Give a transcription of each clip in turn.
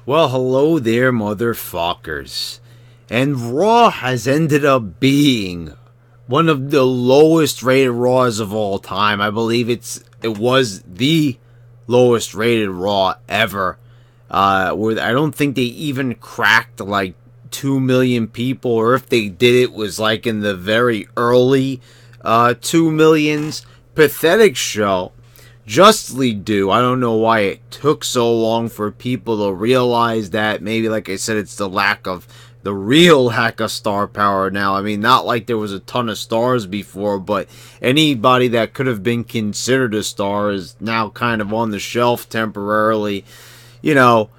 Well, hello there, motherfuckers. And Raw has ended up being one of the lowest rated Raws of all time. I believe it was the lowest rated Raw ever. Where I don't think they even cracked like 2 million people, or if they did, it was like in the very early 2 millions. Pathetic show. Justly due. I don't know why it took so long for people to realize that. Maybe, like I said, it's the real lack of star power now. I mean, not like there was a ton of stars before, but anybody that could have been considered a star is now kind of on the shelf temporarily. You know,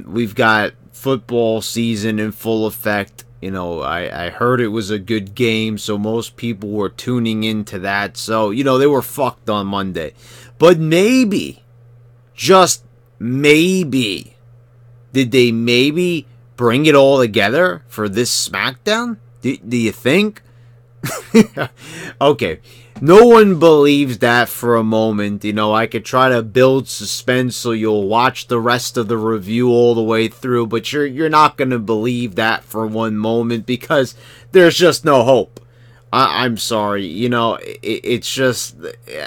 we've got football season in full effect. You know, I heard it was a good game, so most people were tuning into that. So, you know, they were fucked on Monday. But maybe, just maybe, did they maybe bring it all together for this SmackDown? Do you think? Okay, no one believes that for a moment. You know, I could try to build suspense so you'll watch the rest of the review all the way through, but you're not going to believe that for one moment because there's just no hope. I'm sorry, you know, it's just,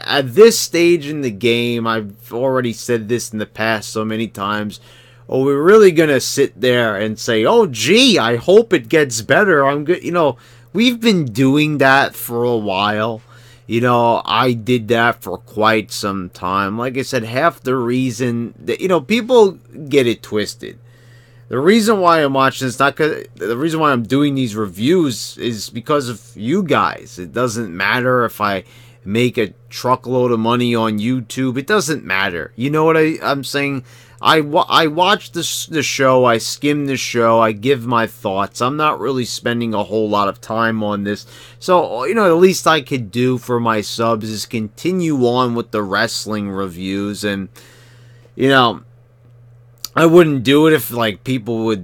at this stage in the game, I've already said this in the past so many times, are we really going to sit there and say, oh, gee, I hope it gets better? I'm good. You know, we've been doing that for a while. You know, I did that for quite some time. Like I said, half the reason that, you know, people get it twisted. The reason why I'm watching this, the reason why I'm doing these reviews is because of you guys. It doesn't matter if I make a truckload of money on YouTube. It doesn't matter. You know what I'm saying? I watch the show, I skim the show, I give my thoughts. I'm not really spending a whole lot of time on this. So, you know, the least I could do for my subs is continue on with the wrestling reviews. And, you know, I wouldn't do it if, like, people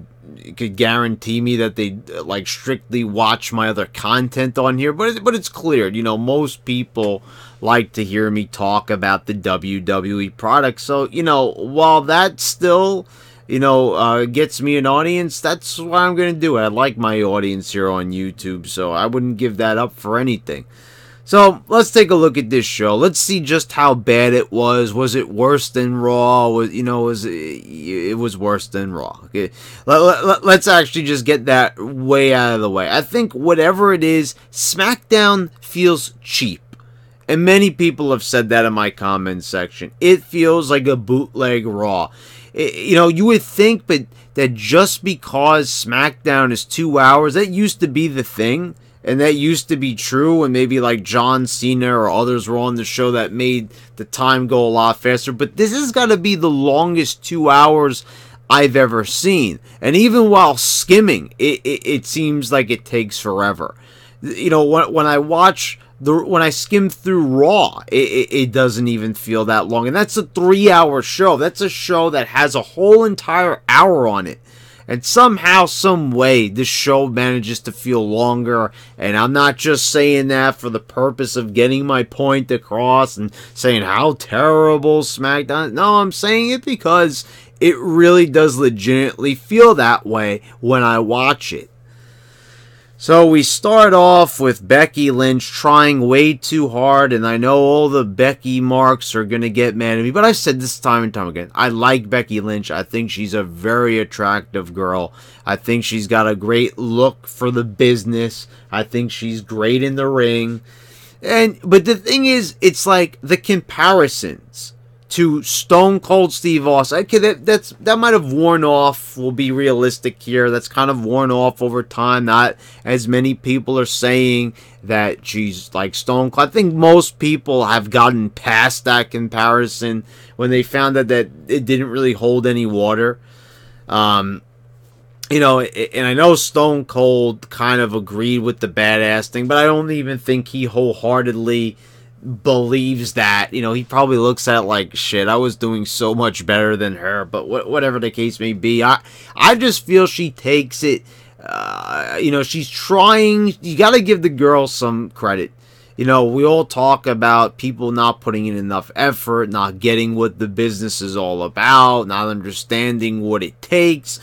could guarantee me that they like strictly watch my other content on here, but it's clear, you know, most people like to hear me talk about the WWE product. So, you know, while that still, you know, gets me an audience, that's what I'm going to do. I like my audience here on YouTube, so I wouldn't give that up for anything. So, let's take a look at this show. Let's see just how bad it was. Was it worse than Raw? It was worse than Raw. Okay, let's actually just get that way out of the way. I think whatever it is, SmackDown feels cheap. And many people have said that in my comments section. It feels like a bootleg Raw. You know, you would think that just because SmackDown is 2 hours, that used to be the thing. And that used to be true, and maybe like John Cena or others were on the show that made the time go a lot faster. But this has got to be the longest 2 hours I've ever seen. And even while skimming, it seems like it takes forever. You know, when I skim through Raw, it doesn't even feel that long. And that's a 3-hour show. That's a show that has a whole entire hour on it. And somehow, some way, this show manages to feel longer. And I'm not just saying that for the purpose of getting my point across and saying how terrible SmackDown. No, I'm saying it because it really does legitimately feel that way when I watch it. So we start off with Becky Lynch trying way too hard, and I know all the Becky marks are going to get mad at me, but I've said this time and time again. I like Becky Lynch. I think she's a very attractive girl. I think she's got a great look for the business. I think she's great in the ring. But the thing is, it's like the comparisons to Stone Cold Steve Austin. Okay, that might have worn off. We'll be realistic here. That's kind of worn off over time. Not as many people are saying that she's like Stone Cold. I think most people have gotten past that comparison when they found out that it didn't really hold any water. You know, and I know Stone Cold kind of agreed with the badass thing, but I don't even think he wholeheartedly believes that. You know, he probably looks at it like, shit, I was doing so much better than her. But whatever the case may be, I just feel she takes it. You know, she's trying. You got to give the girl some credit. we all talk about people not putting in enough effort, not getting what the business is all about, not understanding what it takes.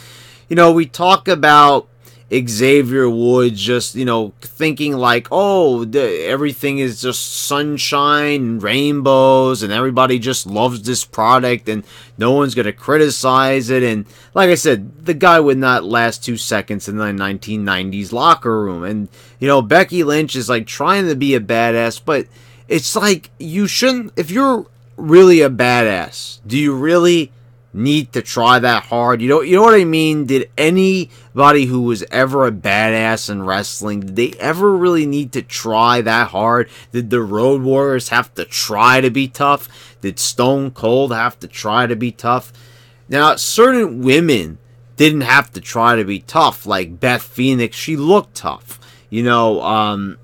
We talk about Xavier Woods just, thinking like, oh, everything is just sunshine and rainbows and everybody just loves this product and no one's going to criticize it. And like I said, the guy would not last 2 seconds in the 1990s locker room. And, Becky Lynch is like trying to be a badass, but it's like you shouldn't, if you're really a badass, do you really need to try that hard? You know what I mean? Did anybody who was ever a badass in wrestling, did they ever really need to try that hard? Did the Road Warriors have to try to be tough? Did Stone Cold have to try to be tough? Now, certain women didn't have to try to be tough, like Beth Phoenix. She looked tough. Chyna,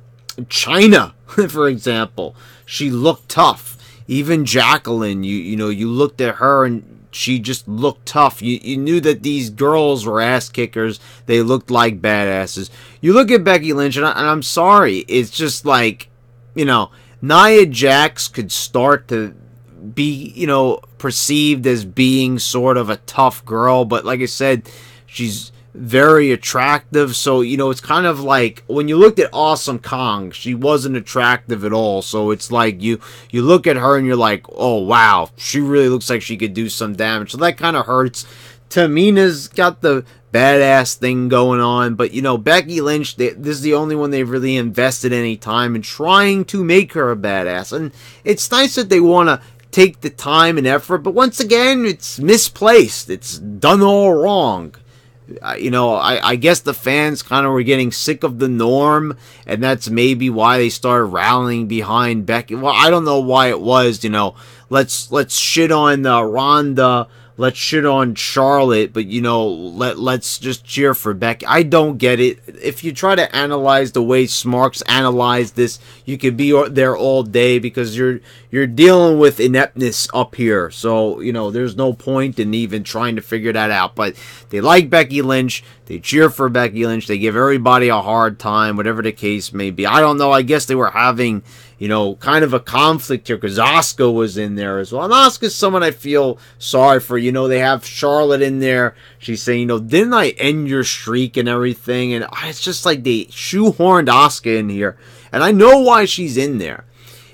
for example, she looked tough. Even Jacqueline, you looked at her and she just looked tough. You knew that these girls were ass kickers. They looked like badasses. You look at Becky Lynch, and I'm sorry. It's just like, Nia Jax could start to be, perceived as being sort of a tough girl. But like I said, she's very attractive. So, it's kind of like when you looked at Awesome Kong, she wasn't attractive at all. So it's like you look at her and you're like, oh, wow, she really looks like she could do some damage. So that kind of hurts. Tamina's got the badass thing going on. But, Becky Lynch, this is the only one they've really invested any time in trying to make her a badass. And it's nice that they want to take the time and effort. But once again, it's misplaced. It's done all wrong. I guess the fans kind of were getting sick of the norm, and that's maybe why they started rallying behind Becky. Well, I don't know why it was, let's shit on Ronda, let's shit on Charlotte, but let's just cheer for Becky. I don't get it. If you try to analyze the way Smarks analyzed this, you could be there all day because you're dealing with ineptness up here. So, there's no point in even trying to figure that out. But they like Becky Lynch. They cheer for Becky Lynch. They give everybody a hard time, whatever the case may be. I don't know. I guess they were having, kind of a conflict here because Asuka was in there as well. And Asuka's someone I feel sorry for. They have Charlotte in there. She's saying, didn't I end your streak and everything? And it's just like they shoehorned Asuka in here. And I know why she's in there.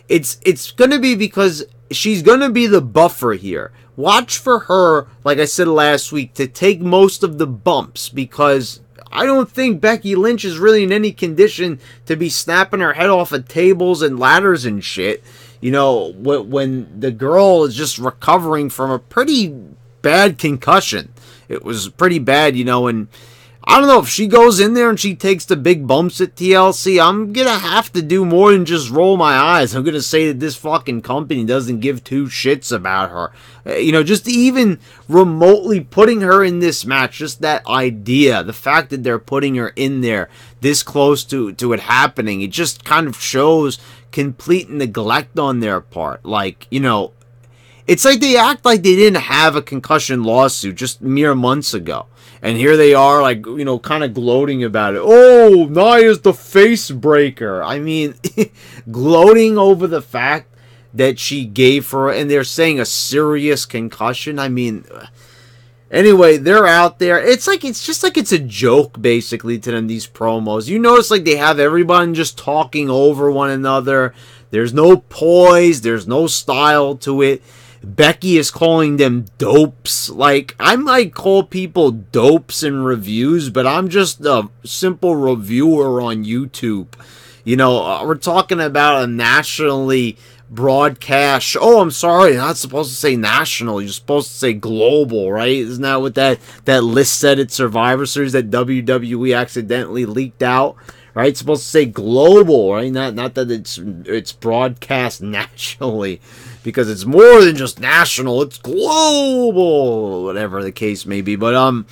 It's going to be because she's going to be the buffer here. Watch for her, like I said last week, to take most of the bumps because I don't think Becky Lynch is really in any condition to be snapping her head off of tables and ladders and shit. When the girl is just recovering from a pretty bad concussion. It was pretty bad, and I don't know, if she goes in there and she takes the big bumps at TLC, I'm going to have to do more than just roll my eyes. I'm going to say that this fucking company doesn't give two shits about her. Just even remotely putting her in this match, just that idea, the fact that they're putting her in there this close to it happening, it just kind of shows complete neglect on their part. Like, it's like they act like they didn't have a concussion lawsuit just mere months ago. And here they are, like, kind of gloating about it. Oh, Nia's the face breaker. I mean, gloating over the fact that she gave her, and they're saying a serious concussion. I mean, anyway, they're out there. It's just like it's a joke, basically, to them, these promos. You notice, like, they have everyone just talking over one another. There's no poise. There's no style to it. Becky is calling them dopes. Like, I might call people dopes in reviews, but I'm just a simple reviewer on YouTube. We're talking about a nationally broadcast. Oh, I'm sorry, you're not supposed to say national. You're supposed to say global, right? Isn't that what that list said at Survivor Series that WWE accidentally leaked out? Right? It's supposed to say global, right? Not that it's broadcast nationally. Because it's more than just national, it's global, whatever the case may be. But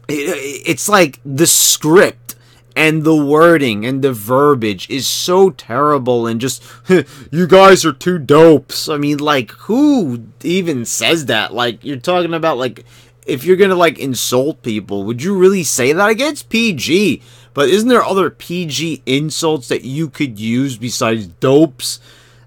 it's like the script and the wording and the verbiage is so terrible and just, you guys are two dopes. I mean, like, who even says that? Like, you're talking about, like, if you're gonna, like, insult people, would you really say that? I guess it's PG, but isn't there other PG insults that you could use besides dopes?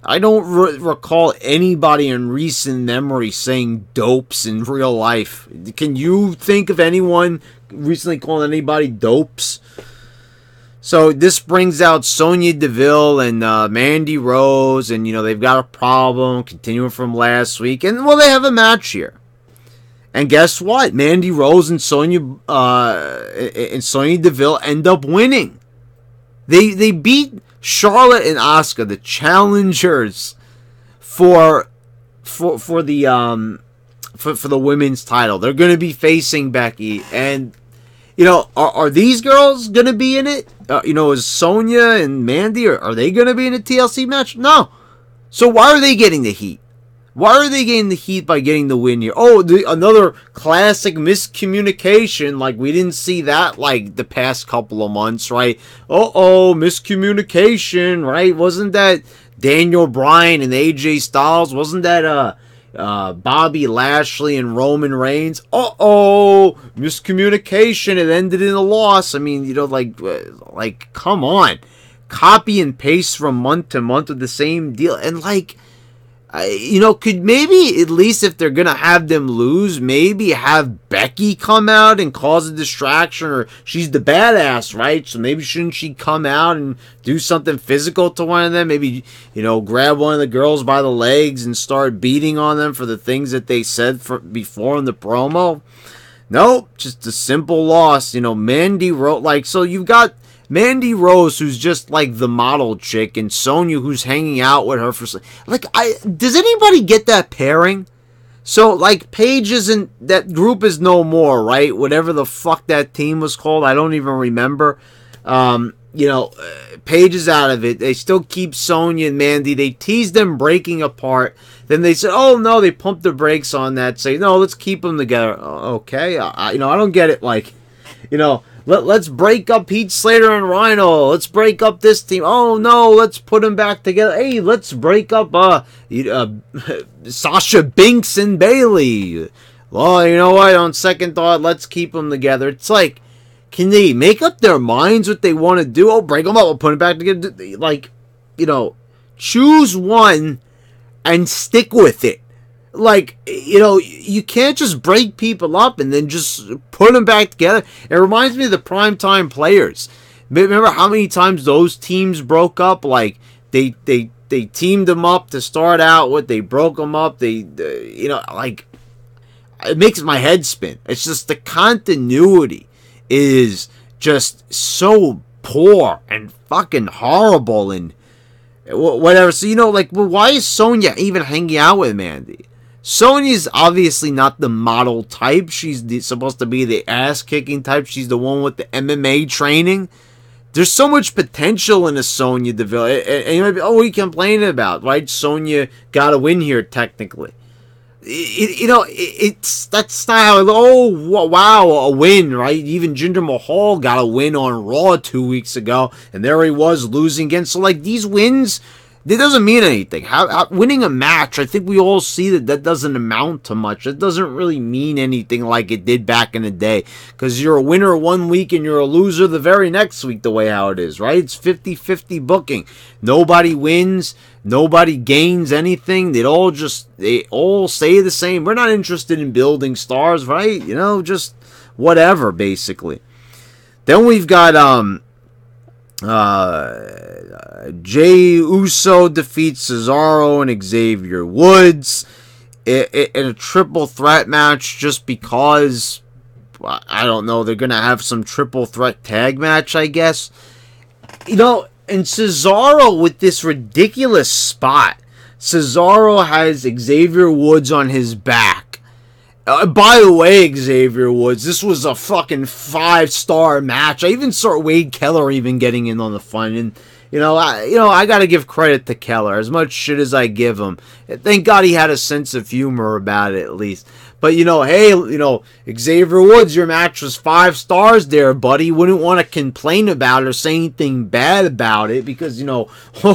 I don't recall anybody in recent memory saying dopes in real life. Can you think of anyone recently calling anybody dopes? So this brings out Sonya Deville and Mandy Rose, and, you know, they've got a problem continuing from last week, and, well, they have a match here. And guess what? Mandy Rose and Sonya Deville end up winning. They beat Charlotte and Asuka, the challengers for the women's title. They're going to be facing Becky, and, you know, are these girls going to be in it? You know, is Sonya and Mandy, are they going to be in a TLC match? No. So why are they getting the heat? Why are they getting the heat by getting the win here? Oh, another classic miscommunication. Like, we didn't see that, like, the past couple of months, right? Miscommunication, right? Wasn't that Daniel Bryan and AJ Styles? Wasn't that Bobby Lashley and Roman Reigns? Miscommunication. It ended in a loss. I mean, you know, like, come on. Copy and paste from month to month with the same deal. And, like, you know, could maybe, at least if they're going to have them lose, maybe have Becky come out and cause a distraction, or she's the badass, right? So maybe shouldn't she come out and do something physical to one of them? Maybe, you know, grab one of the girls by the legs and start beating on them for the things that they said before in the promo? Nope, just a simple loss. You know, Mandy Rose, like, so you've got Mandy Rose, who's just like the model chick, and Sonya, who's hanging out with her for, like, does anybody get that pairing? So, like, Paige isn't, that group is no more, right? Whatever the fuck that team was called, I don't even remember. You know, Paige is out of it. They still keep Sonya and Mandy. They tease them breaking apart. Then they said, oh no, they pumped the brakes on that. Say, no, let's keep them together. Okay, you know, I don't get it. Like, you know, let's break up Heath Slater and Rhino. Let's break up this team. Oh no, let's put them back together. Hey, let's break up Sasha Banks and Bayley. Well, you know what? On second thought, let's keep them together. It's like, can they make up their minds what they want to do? Oh, break them up. We'll put them back together. Like, you know, choose one and stick with it. Like, you know, you can't just break people up and then just put them back together. It reminds me of the primetime players. Remember how many times those teams broke up? Like, they teamed them up to start out with. They broke them up. You know, like, it makes my head spin. It's just the continuity is just so poor and fucking horrible and whatever. So, you know, like, well, why is Sonya even hanging out with Mandy? Sonya's obviously not the model type. She's supposed to be the ass-kicking type. She's the one with the MMA training. There's so much potential in a Sonya Deville. And you might be, what are you complaining about? Right? Sonya got a win here, technically. You know, that's not how, wow, a win, right? Even Jinder Mahal got a win on Raw 2 weeks ago, and there he was losing again. So, like, these wins, it doesn't mean anything. How winning a match, I think we all see that doesn't amount to much. It doesn't really mean anything like it did back in the day. Because you're a winner one week and you're a loser the very next week, the way how it is, right? It's 50-50 booking. Nobody wins. Nobody gains anything. They all say the same. We're not interested in building stars, right? You know, just whatever, basically. Then we've got Jey Uso defeats Cesaro and Xavier Woods in a triple threat match, just because, I don't know, they're going to have some triple threat tag match, I guess. You know, and Cesaro with this ridiculous spot. Cesaro has Xavier Woods on his back. By the way, Xavier Woods, this was a fucking 5-star match. I even saw Wade Keller even getting in on the fun. And, I got to give credit to Keller, as much shit as I give him. Thank God he had a sense of humor about it, at least. But, hey, Xavier Woods, your match was 5 stars there, buddy. Wouldn't want to complain about it or say anything bad about it because,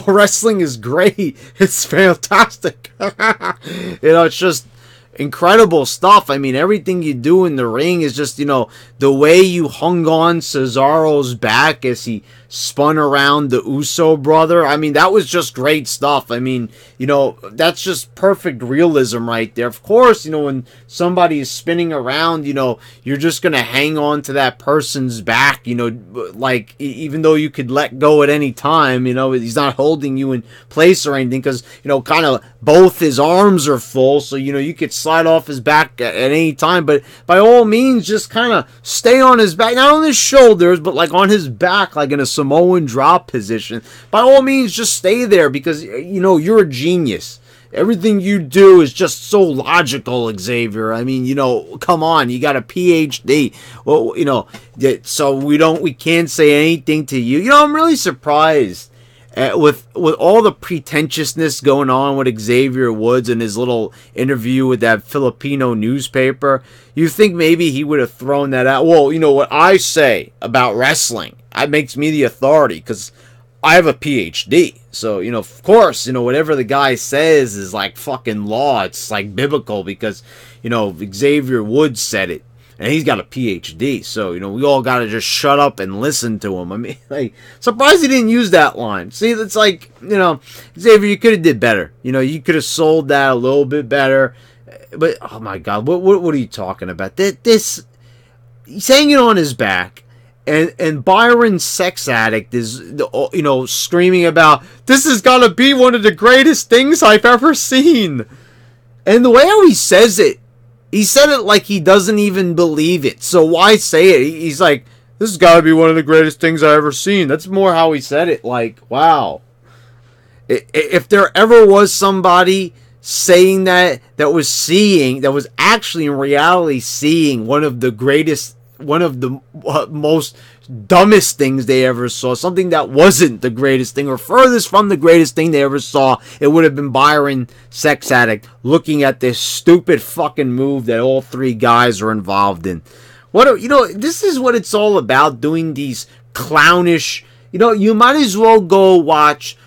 wrestling is great. It's fantastic. It's just incredible stuff. I mean, everything you do in the ring is just, the way you hung on Cesaro's back as he spun around the Uso brother. I mean, that was just great stuff. I mean, that's just perfect realism right there. Of course, when somebody is spinning around, you're just going to hang on to that person's back, like, even though you could let go at any time, he's not holding you in place or anything because, kind of both his arms are full. So, you could slide off his back at any time. But by all means, just kind of stay on his back, not on his shoulders, but like on his back, like in a Samoan drop position. By all means, just stay there because, you're a genius. Everything you do is just so logical, Xavier. I mean, come on, you got a PhD. Well, so we can't say anything to you. I'm really surprised with all the pretentiousness going on with Xavier Woods and his little interview with that Filipino newspaper. You think maybe he would have thrown that out? Well, what I say about wrestling, that makes me the authority because I have a PhD. So, of course, whatever the guy says is like fucking law. It's like biblical because, Xavier Woods said it. And he's got a PhD, so, we all got to just shut up and listen to him. I mean, like, surprised he didn't use that line. See, it's like, Xavier, you could have did better. You could have sold that a little bit better. But, oh my God, what are you talking about? This, he's hanging on his back, and Byron Sex Addict is, screaming about, this has got to be one of the greatest things I've ever seen. And the way how he says it, he said it like he doesn't even believe it. So why say it? He's like, this has got to be one of the greatest things I've ever seen. That's more how he said it. Like, wow. If there ever was somebody saying that was actually in reality seeing one of the most dumbest things they ever saw, something that wasn't the greatest thing or furthest from the greatest thing they ever saw, it would have been Byron Sex Addict looking at this stupid fucking move that all 3 guys are involved in. This is what it's all about, doing these clownish, you might as well go watch,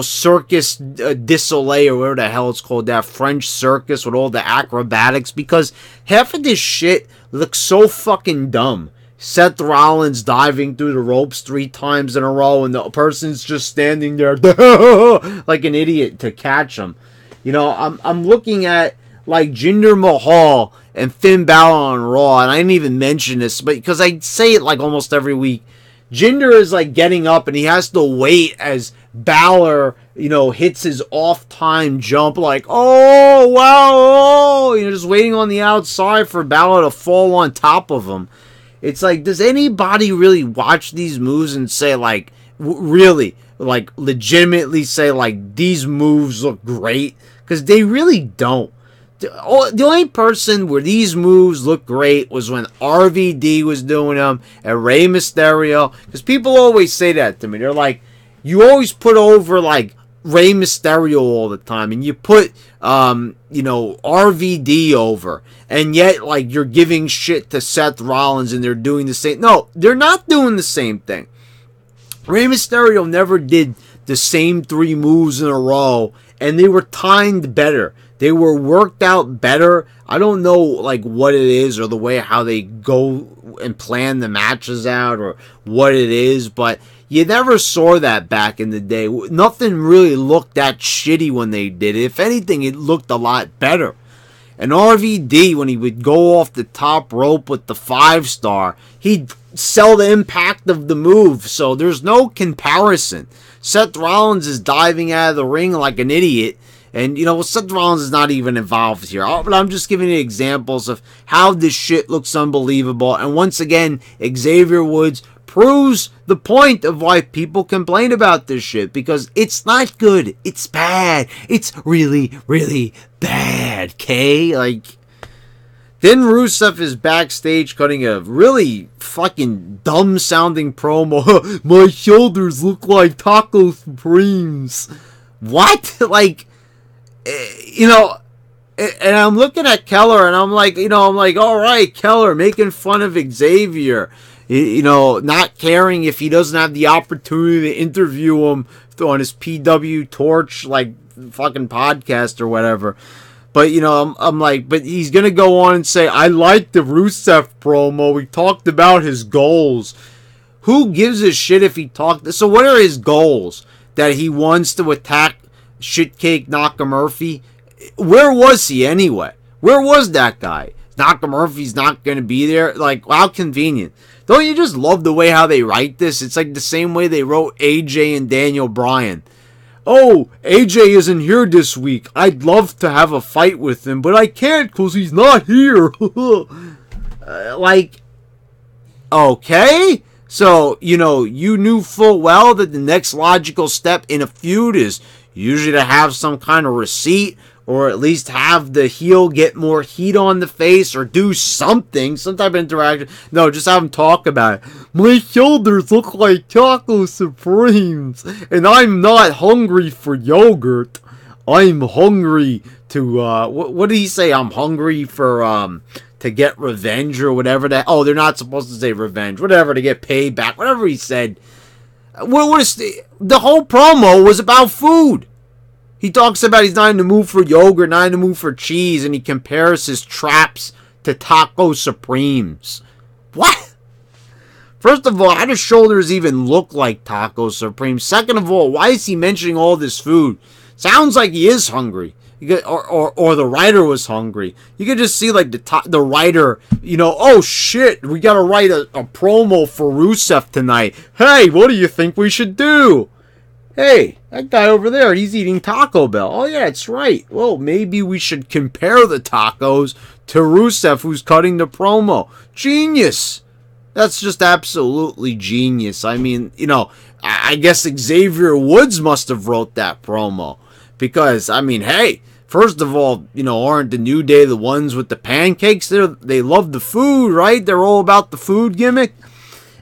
Circus du Soleil or whatever the hell it's called, that French circus with all the acrobatics, because half of this shit looks so fucking dumb. Seth Rollins diving through the ropes 3 times in a row and the person's just standing there like an idiot to catch him. I'm looking at like Jinder Mahal and Finn Balor on Raw, and I didn't even mention this, but because I say it like almost every week. Jinder is like getting up and he has to wait as Balor, hits his off-time jump like, oh, wow, just waiting on the outside for Balor to fall on top of him. It's like, does anybody really watch these moves and say, like, really, like, legitimately say, like, these moves look great? Because they really don't. The only person where these moves look great was when RVD was doing them and Rey Mysterio. Because people always say that to me. They're like, you always put over, like, Rey Mysterio all the time, and you put, RVD over, and yet, like, you're giving shit to Seth Rollins, and they're doing the same. No, they're not doing the same thing. Rey Mysterio never did the same 3 moves in a row, and they were timed better. They were worked out better. I don't know, like, what it is, or the way how they go and plan the matches out, or what it is, but you never saw that back in the day. Nothing really looked that shitty when they did it. If anything, it looked a lot better. And RVD, when he would go off the top rope with the 5-star, he'd sell the impact of the move. So there's no comparison. Seth Rollins is diving out of the ring like an idiot. And, Seth Rollins is not even involved here. But I'm just giving you examples of how this shit looks unbelievable. And once again, Xavier Woods proves the point of why people complain about this shit, because it's not good. It's bad. It's really, really bad, okay? Like, then Rusev is backstage cutting a really fucking dumb-sounding promo. My shoulders look like Taco Supremes. What? Like, And I'm looking at Keller, and I'm like, all right, Keller making fun of Xavier, not caring if he doesn't have the opportunity to interview him on his PW Torch, like, fucking podcast or whatever. But, I'm like, but he's going to go on and say, I like the Rusev promo. We talked about his goals. Who gives a shit if he talked? So what are his goals? That he wants to attack Shitcake Nakamurphy? Where was he anyway? Where was that guy? Nakamurphy's not going to be there? Like, how convenient. Don't you just love the way how they write this? It's like the same way they wrote AJ and Daniel Bryan. Oh, AJ isn't here this week. I'd love to have a fight with him, but I can't because he's not here. Like, okay? So, you knew full well that the next logical step in a feud is usually to have some kind of receipt, or at least have the heel get more heat on the face, or do something, some type of interaction. No, just have him talk about it. My shoulders look like Taco Supremes, and I'm not hungry for yogurt. I'm hungry to, what did he say? I'm hungry for, to get revenge, or whatever that. Oh, they're not supposed to say revenge. Whatever, to get paid back. Whatever he said. What is the whole promo was about food. He talks about he's not in the mood for yogurt, not in the mood for cheese, and he compares his traps to Taco Supremes. What? First of all, how do shoulders even look like Taco Supremes? Second of all, why is he mentioning all this food? Sounds like he is hungry. Or the writer was hungry. You could just see like the writer, oh shit, we gotta write a promo for Rusev tonight. Hey, what do you think we should do? Hey, that guy over there, he's eating Taco Bell. Oh, yeah, that's right. Well, maybe we should compare the tacos to Rusev, who's cutting the promo. Genius. That's just absolutely genius. I mean, I guess Xavier Woods must have wrote that promo. Because, I mean, hey, first of all, aren't the New Day the ones with the pancakes? They love the food, right? They're all about the food gimmick.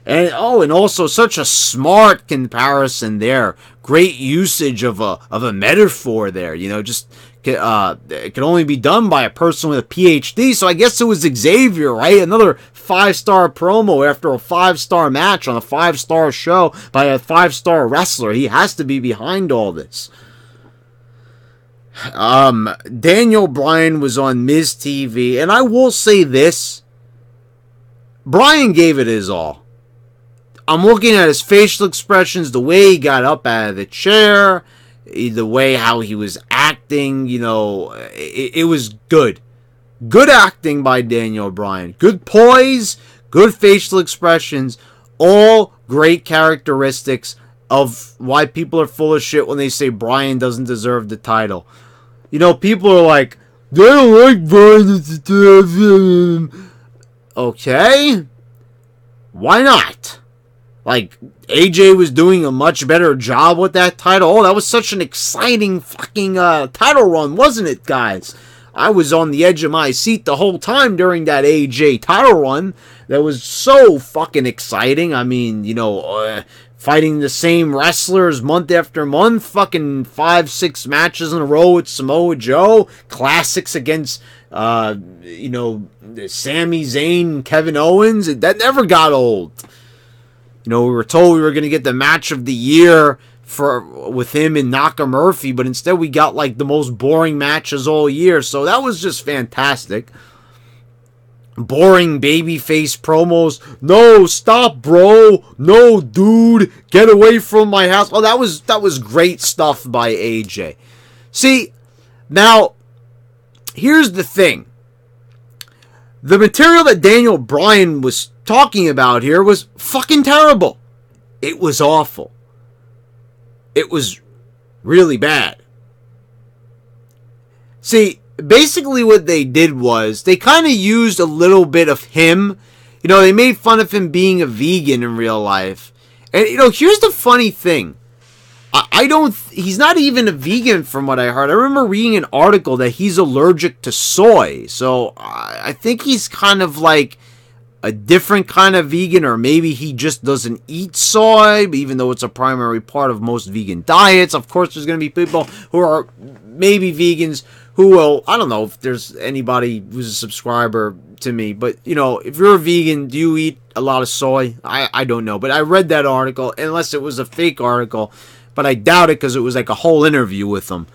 And also such a smart comparison there. Great usage of a metaphor there. Just it can only be done by a person with a PhD. So I guess it was Xavier, right? Another 5-star promo after a 5-star match on a 5-star show by a 5-star wrestler. He has to be behind all this. Daniel Bryan was on Miz TV, and I will say this: Bryan gave it his all. I'm looking at his facial expressions, the way he got up out of the chair, the way how he was acting, it was good. Good acting by Daniel Bryan. Good poise, good facial expressions, all great characteristics of why people are full of shit when they say Bryan doesn't deserve the title. People are like, they don't like Bryan. Okay. Why not? Like, AJ was doing a much better job with that title. Oh, that was such an exciting fucking title run, wasn't it, guys? I was on the edge of my seat the whole time during that AJ title run. That was so fucking exciting. I mean, fighting the same wrestlers month after month. Fucking 5-6 matches in a row with Samoa Joe. Classics against, Sami Zayn and Kevin Owens. That never got old. We were told we were going to get the match of the year with him and Nakamurphy, but instead we got like the most boring matches all year. So that was just fantastic. Boring babyface promos. No, stop, bro. No, dude. Get away from my house. Oh, that was great stuff by AJ. See, now, here's the thing. The material that Daniel Bryan was talking about here was fucking terrible. It was awful. It was really bad. See, basically what they did was they kind of used a little bit of him. They made fun of him being a vegan in real life. And, here's the funny thing. He's not even a vegan from what I heard. I remember reading an article that he's allergic to soy. So I think he's kind of like a different kind of vegan, or maybe he just doesn't eat soy, even though it's a primary part of most vegan diets. Of course, there's going to be people who are maybe vegans who will, I don't know if there's anybody who's a subscriber to me, but, you know, if you're a vegan, do you eat a lot of soy? I don't know, but I read that article, unless it was a fake article, but I doubt it because it was like a whole interview with them.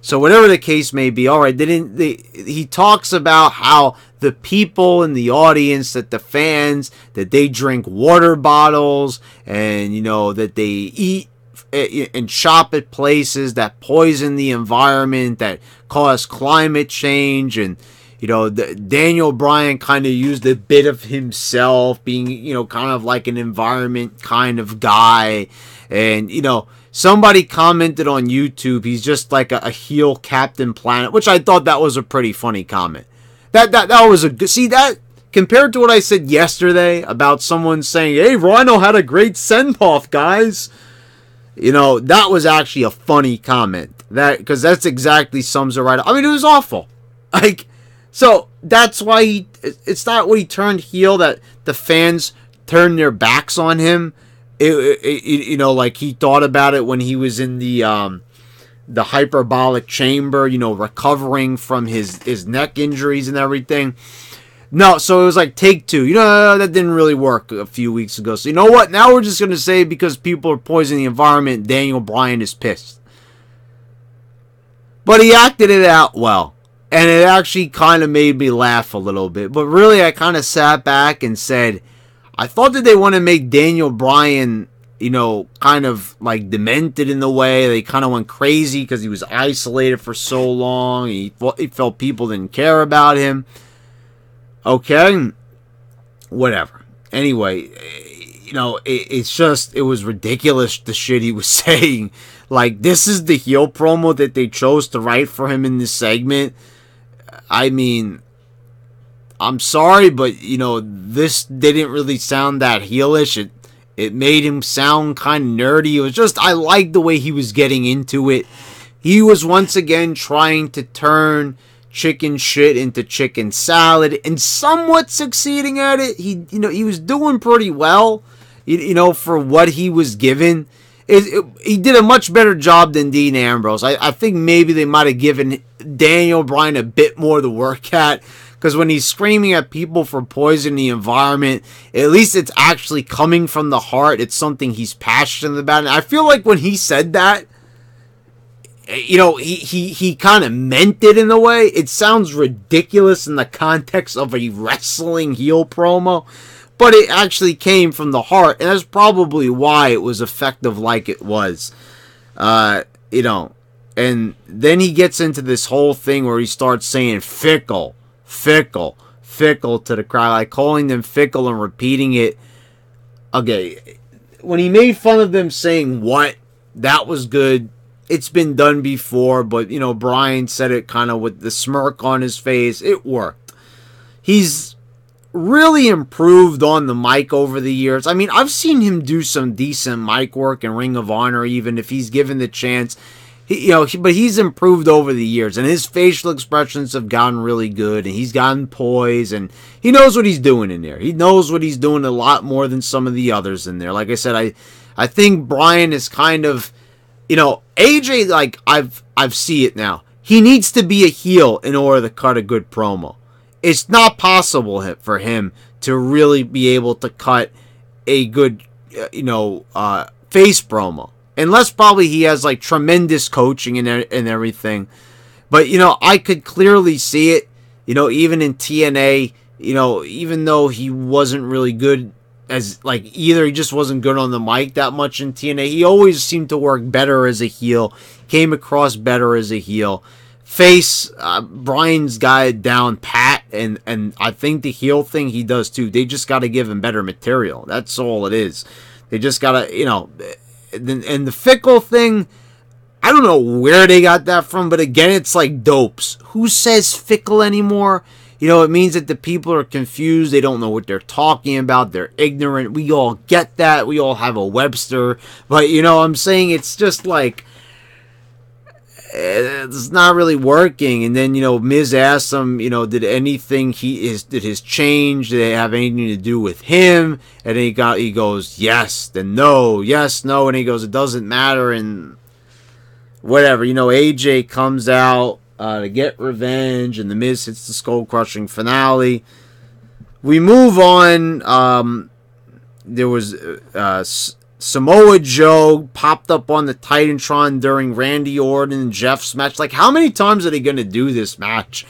So whatever the case may be, all right, he talks about how the people in the audience, that the fans, that they drink water bottles and, you know, that they eat and shop at places that poison the environment, that cause climate change. And, you know, Daniel Bryan kind of used a bit of himself being, you know, kind of like an environment kind of guy. And, you know, somebody commented on YouTube, he's just like a heel Captain Planet, which I thought that was a pretty funny comment. That was a good, see, that compared to what I said yesterday about someone saying, hey, Rhino had a great send-off, guys. You know, that was actually a funny comment. That, because that's exactly sums it right up. I mean, it was awful. Like, so that's why it's not when he turned heel that the fans turned their backs on him. You know, like he thought about it when he was in the hyperbolic chamber, you know, recovering from his neck injuries and everything. No, so it was like take two. You know, that didn't really work a few weeks ago. So you know what? Now we're just going to say because people are poisoning the environment, Daniel Bryan is pissed. But he acted it out well. And it actually kind of made me laugh a little bit. But really, I kind of sat back and said, I thought that they want to make Daniel Bryan, you know, kind of like demented in the way. They kind of went crazy because he was isolated for so long. He felt people didn't care about him. Okay, whatever. Anyway, you know, it was ridiculous, the shit he was saying. Like, this is the heel promo that they chose to write for him in this segment. I mean, I'm sorry, but, you know, this didn't really sound that heelish. It made him sound kind of nerdy. It was just, I liked the way he was getting into it. He was once again trying to turn chicken shit into chicken salad and somewhat succeeding at it. He was doing pretty well, you know, for what he was given. He did a much better job than Dean Ambrose. I think maybe they might have given Daniel Bryan a bit more to work at, because when he's screaming at people for poisoning the environment, at least it's actually coming from the heart. It's something he's passionate about. And I feel like when he said that, you know, he kind of meant it in a way. It sounds ridiculous in the context of a wrestling heel promo, but it actually came from the heart, and that's probably why it was effective like it was. You know, and then he gets into this whole thing where he starts saying fickle to the crowd, like calling them fickle and repeating it. Okay, when he made fun of them saying what, that was good. It's been done before, but, you know, Bryan said it kind of with the smirk on his face. It worked. He's really improved on the mic over the years. I mean, I've seen him do some decent mic work in Ring of Honor, even if he's given the chance. But he's improved over the years, and his facial expressions have gotten really good, and he's gotten poise, and he knows what he's doing in there. He knows what he's doing a lot more than some of the others in there. Like I said, I think Bryan is kind of, you know, AJ, like, I've see it now. He needs to be a heel in order to cut a good promo. It's not possible for him to really be able to cut a good, face promo. Unless probably he has, like, tremendous coaching and everything. But, you know, I could clearly see it, you know, even in TNA, you know, even though he wasn't really good as, like, either he just wasn't good on the mic that much in TNA. He always seemed to work better as a heel, came across better as a heel. Face, Bryan's got it down pat, and I think the heel thing he does too. They just got to give him better material. That's all it is. They just got to, you know, and the fickle thing, I don't know where they got that from, but again, it's like dopes. Who says fickle anymore? You know, it means that the people are confused. They don't know what they're talking about. They're ignorant. We all get that. We all have a Webster. But, you know, I'm saying it's just like, it's not really working. And then, you know, Miz asked him, you know, did his change, did it have anything to do with him? And then he goes, yes, then no, yes, no. And he goes, it doesn't matter. And whatever, you know, AJ comes out, to get revenge, and The Miz hits the skull-crushing finale. We move on. There was Samoa Joe popped up on the Titantron during Randy Orton and Jeff's match. Like, how many times are they going to do this match?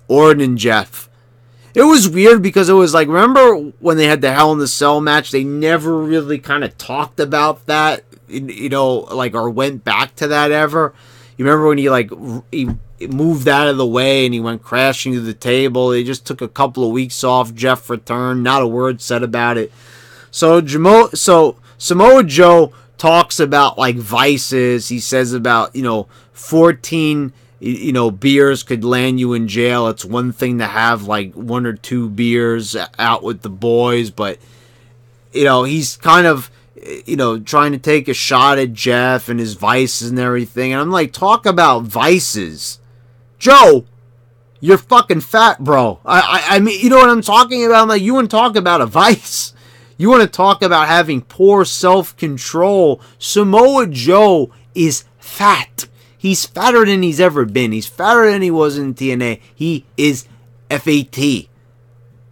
Orton and Jeff. It was weird because it was like, remember when they had the Hell in the Cell match? They never really kind of talked about that, you know, like, or went back to that ever. You remember when he moved out of the way and he went crashing to the table? They just took a couple of weeks off. Jeff returned. Not a word said about it. So Samoa Joe talks about, like, vices. He says about, 14, beers could land you in jail. It's one thing to have, like, 1 or 2 beers out with the boys, but, he's kind of, trying to take a shot at Jeff and his vices and everything. And I'm like, talk about vices. Joe, you're fucking fat, bro. I mean, you know what I'm talking about? I'm like, you want to talk about a vice? You want to talk about having poor self-control? Samoa Joe is fat. He's fatter than he's ever been. He's fatter than he was in TNA. He is FAT.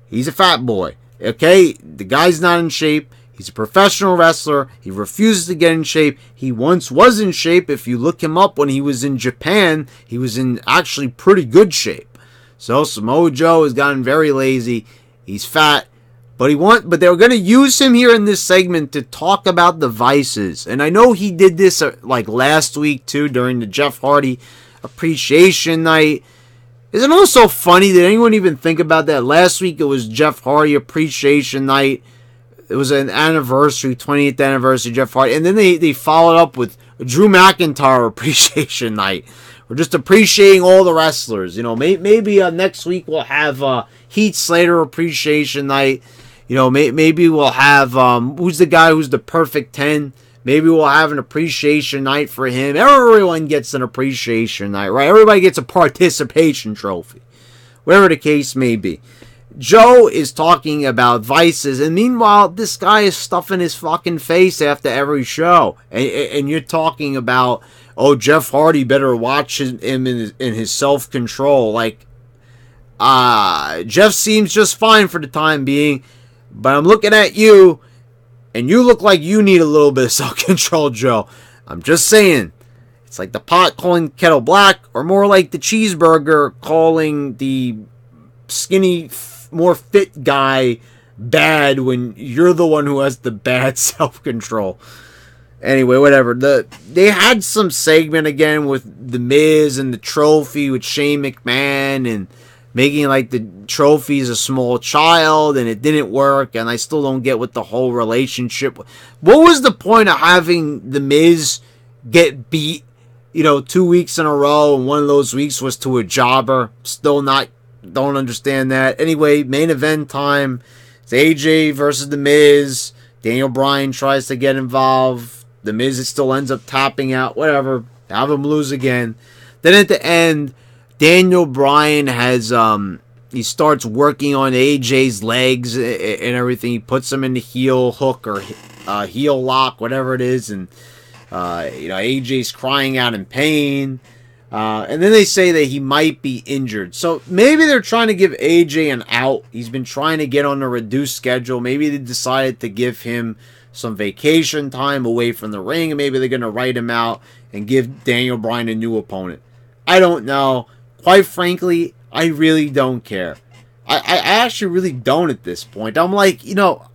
He's a fat boy. Okay? The guy's not in shape. He's a professional wrestler. He refuses to get in shape. He once was in shape. If you look him up when he was in Japan, he was in actually pretty good shape. So Samoa Joe has gotten very lazy. He's fat. But they were going to use him here in this segment to talk about the vices. And I know he did this like last week too during the Jeff Hardy Appreciation Night. Isn't it also funny that anyone even think about that? Last week it was Jeff Hardy Appreciation Night. It was an anniversary, 20th anniversary, Jeff Hardy. And then they followed up with Drew McIntyre Appreciation Night. We're just appreciating all the wrestlers. Maybe next week we'll have Heath Slater Appreciation Night. Maybe we'll have, who's the guy who's the perfect 10? Maybe we'll have an appreciation night for him. Everyone gets an appreciation night, right? Everybody gets a participation trophy. Whatever the case may be. Joe is talking about vices, and meanwhile, this guy is stuffing his fucking face after every show. And you're talking about, oh, Jeff Hardy better watch him in his self-control. Like, Jeff seems just fine for the time being, but I'm looking at you, and you look like you need a little bit of self-control, Joe. I'm just saying. It's like the pot calling kettle black, or more like the cheeseburger calling the skinny, more fit guy bad when you're the one who has the bad self-control. Anyway, whatever. They had some segment again with The Miz and the trophy with Shane McMahon and making like the trophy's a small child, and it didn't work, and I still don't get what the whole relationship. What was the point of having The Miz get beat, 2 weeks in a row, and one of those weeks was to a jobber? Still don't understand that. Anyway, main event time. It's AJ versus The Miz. Daniel Bryan tries to get involved. The Miz still ends up tapping out. Whatever. Have him lose again. Then at the end, Daniel Bryan has he starts working on AJ's legs and everything. He puts him in the heel hook or heel lock, whatever it is, and AJ's crying out in pain. And then they say that he might be injured. So maybe they're trying to give AJ an out. He's been trying to get on a reduced schedule. Maybe they decided to give him some vacation time away from the ring. And maybe they're going to write him out and give Daniel Bryan a new opponent. I don't know. Quite frankly, I really don't care. I actually really don't at this point. I'm like,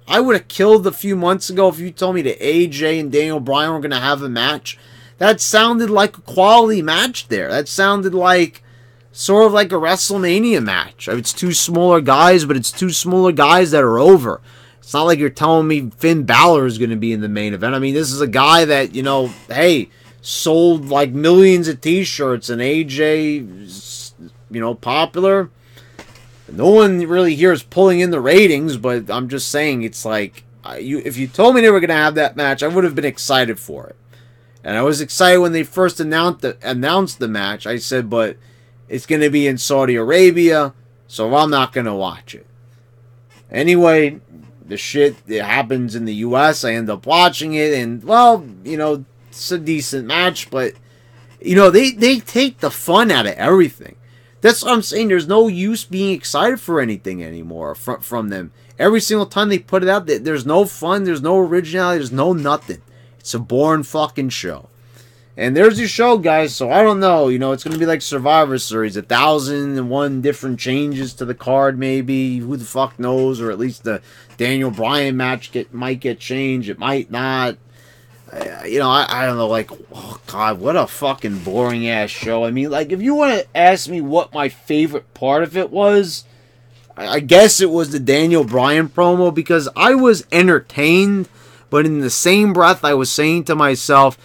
I would have killed a few months ago if you told me that AJ and Daniel Bryan were going to have a match. That sounded like a quality match there. That sounded like sort of like a WrestleMania match. It's two smaller guys, but it's two smaller guys that are over. It's not like you're telling me Finn Balor is going to be in the main event. I mean, this is a guy that, hey, sold like millions of t-shirts, and AJ, popular. No one really here is pulling in the ratings, but I'm just saying, it's like, if you told me they were going to have that match, I would have been excited for it. And I was excited when they first announced the match. I said, but it's going to be in Saudi Arabia, so I'm not going to watch it. Anyway, the shit that happens in the U.S., I end up watching it, and, well, it's a decent match, but, they take the fun out of everything. That's what I'm saying. There's no use being excited for anything anymore from them. Every single time they put it out, there's no fun, there's no originality, there's no nothing. It's a boring fucking show. And there's your show, guys. So I don't know. It's going to be like Survivor Series. 1,001 different changes to the card, maybe. Who the fuck knows? Or at least the Daniel Bryan match might get changed. It might not. I don't know. Like, oh, God, what a fucking boring-ass show. I mean, like, if you want to ask me what my favorite part of it was, I guess it was the Daniel Bryan promo, because I was entertained, but in the same breath, I was saying to myself,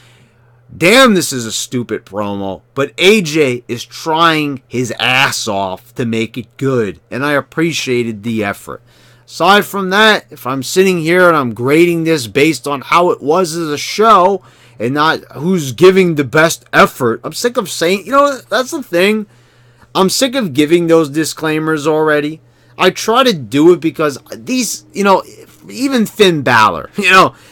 damn, this is a stupid promo, but AJ is trying his ass off to make it good, and I appreciated the effort. Aside from that, if I'm sitting here and I'm grading this based on how it was as a show, and not who's giving the best effort, I'm sick of saying, that's the thing. I'm sick of giving those disclaimers already. I try to do it because these, even Finn Balor,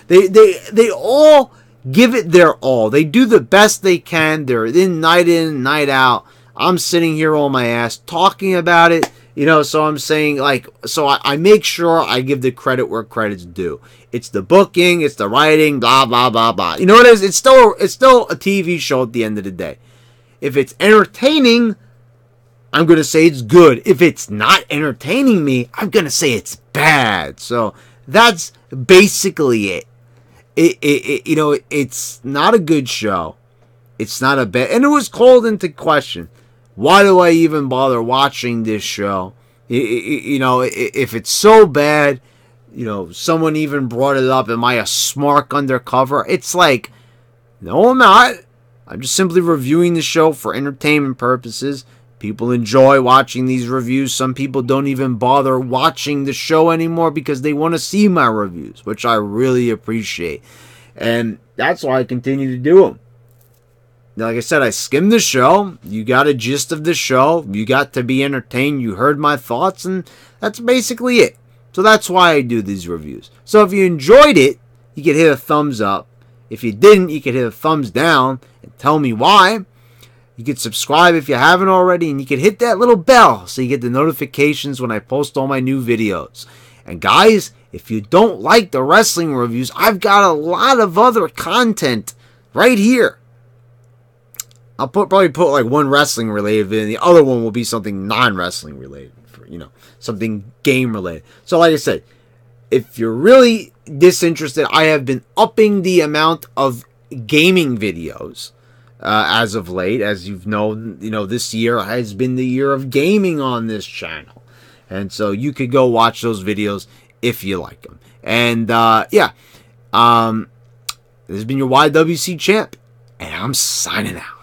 they all give it their all. They do the best they can. They're in, night out. I'm sitting here on my ass talking about it. So I'm saying, I make sure I give the credit where credit's due. It's the booking, it's the writing, blah, blah, blah, blah. You know what it is? It's still a TV show at the end of the day. If it's entertaining, I'm going to say it's good. If it's not entertaining me, I'm going to say it's bad. So that's basically it. It's not a good show. It's not a bad, and it was called into question. Why do I even bother watching this show? If it's so bad, someone even brought it up. Am I a smart undercover? It's like, no, I'm not. I'm just simply reviewing the show for entertainment purposes. People enjoy watching these reviews. Some people don't even bother watching the show anymore because they want to see my reviews, which I really appreciate. And that's why I continue to do them. Like I said, I skimmed the show. You got a gist of the show. You got to be entertained. You heard my thoughts, and that's basically it. So that's why I do these reviews. So if you enjoyed it, you could hit a thumbs up. If you didn't, you could hit a thumbs down and tell me why. You could subscribe if you haven't already, and you could hit that little bell so you get the notifications when I post all my new videos. And guys, if you don't like the wrestling reviews, I've got a lot of other content right here. I'll probably put like one wrestling related video, and the other one will be something non-wrestling related, something game related. So like I said, if you're really disinterested, I have been upping the amount of gaming videos as of late. As you've known, this year has been the year of gaming on this channel. And so you could go watch those videos if you like them. And this has been your YWC champ, and I'm signing out.